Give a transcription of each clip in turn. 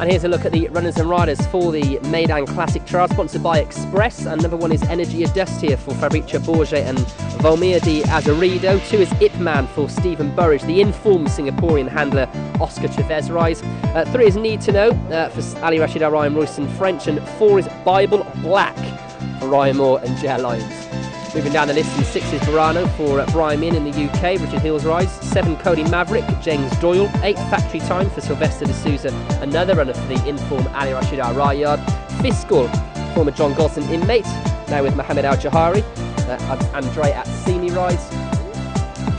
And here's a look at the runners and riders for the Meydan Classic Trial, sponsored by Express. And number 1 is Energy Dust here for Fabrizio Borge and Valmir de Azeredo. 2 is Ip Man for Stephen Burridge. The informed Singaporean handler Oscar Chavez rides. 3 is Need to Know for Ali Rashid Al Ryan, Royston French. And 4 is Bible Black for Ryan Moore and Jet Lyons. Moving down the list, in 6 is Verano for Brian Min in the UK, Richard Hills rides. 7, Cody Maverick, James Doyle. 8, Factory Time for Sylvester de Souza, another runner for the informed Ali Rashid Al Rayyan. Fiscal, former John Golson inmate, now with Mohammed Al Jahari. Andre at Simi rides.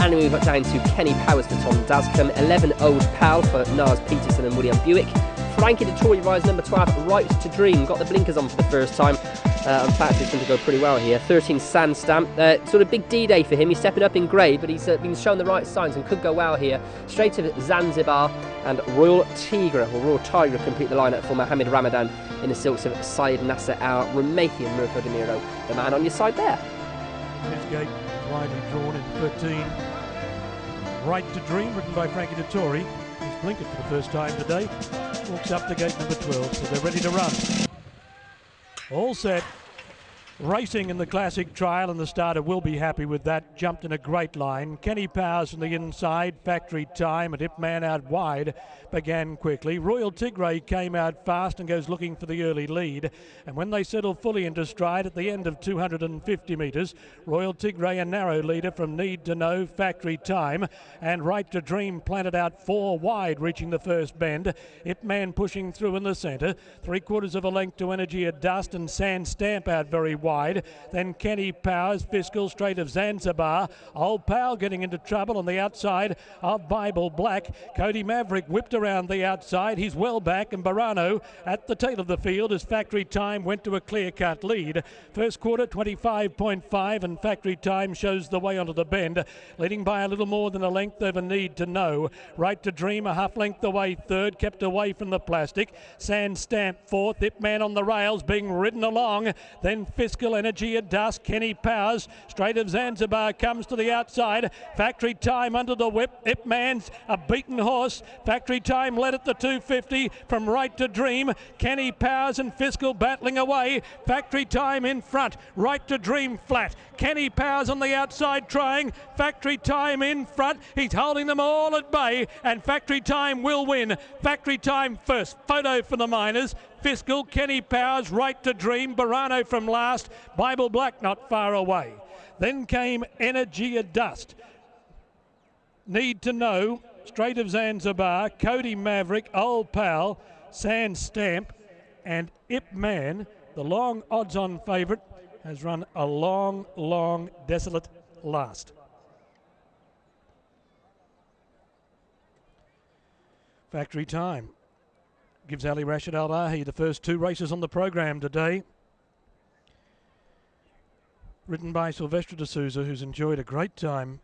And we move up down to Kenny Powers for Tom Dascombe. 11, Old Pal for Nars Peterson and William Buick. Frankie Dettori rides number 12, Right to Dream. Got the blinkers on for the first time. In fact, it's going to go pretty well here. 13, Sand Stamp. Sort of big D-Day for him. He's stepping up in grade, but he's been showing the right signs and could go well here. Straight to Zanzibar and Royal Tigra, or Royal Tigra, complete the lineup for Mohammed Ramadan in the silks of Syed Nasser Al Rumathi and Mirko De Miro, the man on your side there. This gate widely drawn in 13. Right to Dream, written by Frankie Dettori. He's blinkered for the first time today. Walks up to gate number 12, so they're ready to run. All set. Racing in the classic trial, and the starter will be happy with that. Jumped in a great line. Kenny Powers from the inside. Factory Time and Ip Man out wide began quickly. Royal Tigray came out fast and goes looking for the early lead. And when they settle fully into stride at the end of 250 metres, Royal Tigray a narrow leader from Need to Know, Factory Time, and Right to Dream planted out 4 wide, reaching the first bend. Ip Man pushing through in the centre. 3/4 of a length to Energy at Dust, and Sand Stamp out very wide. Then Kenny Powers, Fiscal straight of Zanzibar. Old Pal getting into trouble on the outside of Bible Black. Cody Maverick whipped around the outside. He's well back, and Barano at the tail of the field as Factory Time went to a clear-cut lead. First quarter 25.5, and Factory Time shows the way onto the bend, leading by a little more than a length over Need to Know. Right to Dream a half length away third, kept away from the plastic. Sand Stamp fourth. Ip Man on the rails being ridden along. Then Fiscal, Energy at Dusk. Kenny Powers straight of Zanzibar comes to the outside. Factory Time under the whip. Ip Man's a beaten horse. Factory Time led at the 250 from Right to Dream. Kenny Powers and Fiscal battling away. Factory Time in front. Right to Dream flat. Kenny Powers on the outside trying. Factory Time in front. He's holding them all at bay, and Factory Time will win. Factory Time first. Photo for the miners. Fiscal, Kenny Powers, Right to Dream, Barano from last, Bible Black not far away. Then came Energy at Dust. Need to Know, straight of Zanzibar, Cody Maverick, Old Pal, Sand Stamp, and Ip Man, the long odds-on favourite, has run a long, long, desolate last. Factory Time gives Ali Rashid Al Rahi the first 2 races on the program today. Ridden by Sylvester de Souza, who's enjoyed a great time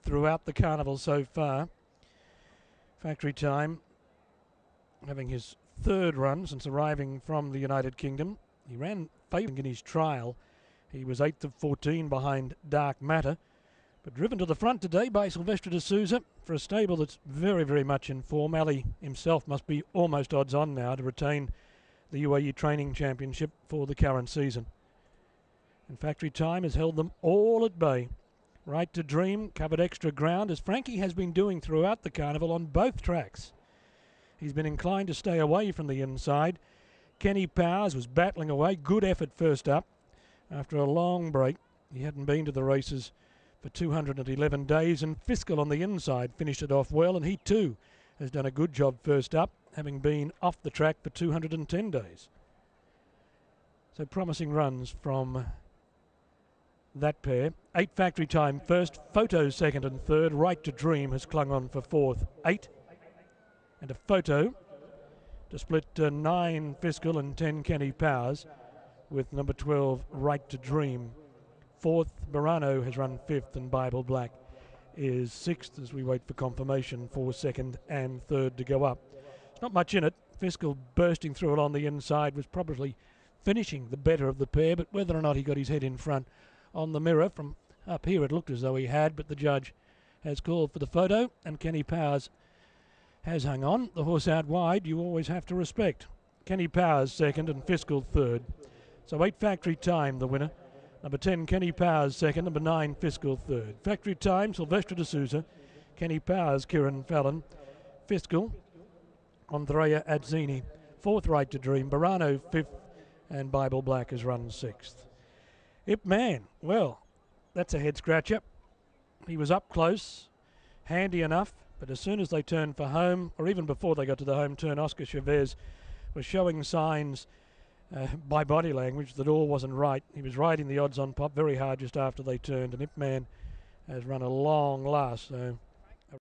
throughout the carnival so far. Factory Time having his 3rd run since arriving from the United Kingdom. He ran favourite in his trial. He was 8th of 14 behind Dark Matter, but driven to the front today by Sylvester de Souza for a stable that's very, very much in form. Ali himself must be almost odds on now to retain the UAE Training Championship for the current season. And Factory Time has held them all at bay. Right to Dream covered extra ground, as Frankie has been doing throughout the carnival on both tracks. He's been inclined to stay away from the inside. Kenny Powers was battling away. Good effort first up after a long break. He hadn't been to the races for 211 days, and Fiscal on the inside finished it off well, and he too has done a good job first up, having been off the track for 210 days. So promising runs from that pair. 8 Factory Time first, Photo second and third. Right to Dream has clung on for 4th. 8 and a Photo to split 9 Fiscal and 10 Kenny Powers, with number 12 Right to Dream 4th. Barano has run 5th, and Bible Black is 6th as we wait for confirmation for 2nd and 3rd to go up. There's not much in it. Fiscal bursting through it on the inside was probably finishing the better of the pair, but whether or not he got his head in front on the mirror from up here, it looked as though he had, but the judge has called for the Photo, and Kenny Powers has hung on. The horse out wide you always have to respect. Kenny Powers second and Fiscal third. So 8 Factory Time the winner. Number 10 Kenny Powers second. Number 9 Fiscal third. Factory Time Silvestre de Souza. Kenny Powers Kieran Fallon. Fiscal Andrea Azzini. 4th Right to Dream. Barano 5th. And Bible Black has run 6th. Ip Man, well, that's a head scratcher. He was up close, handy enough, but as soon as they turned for home, or even before they got to the home turn, Oscar Chavez was showing signs by body language that all wasn't right. He was riding the odds on pop very hard just after they turned, and Ip Man has run a long last, so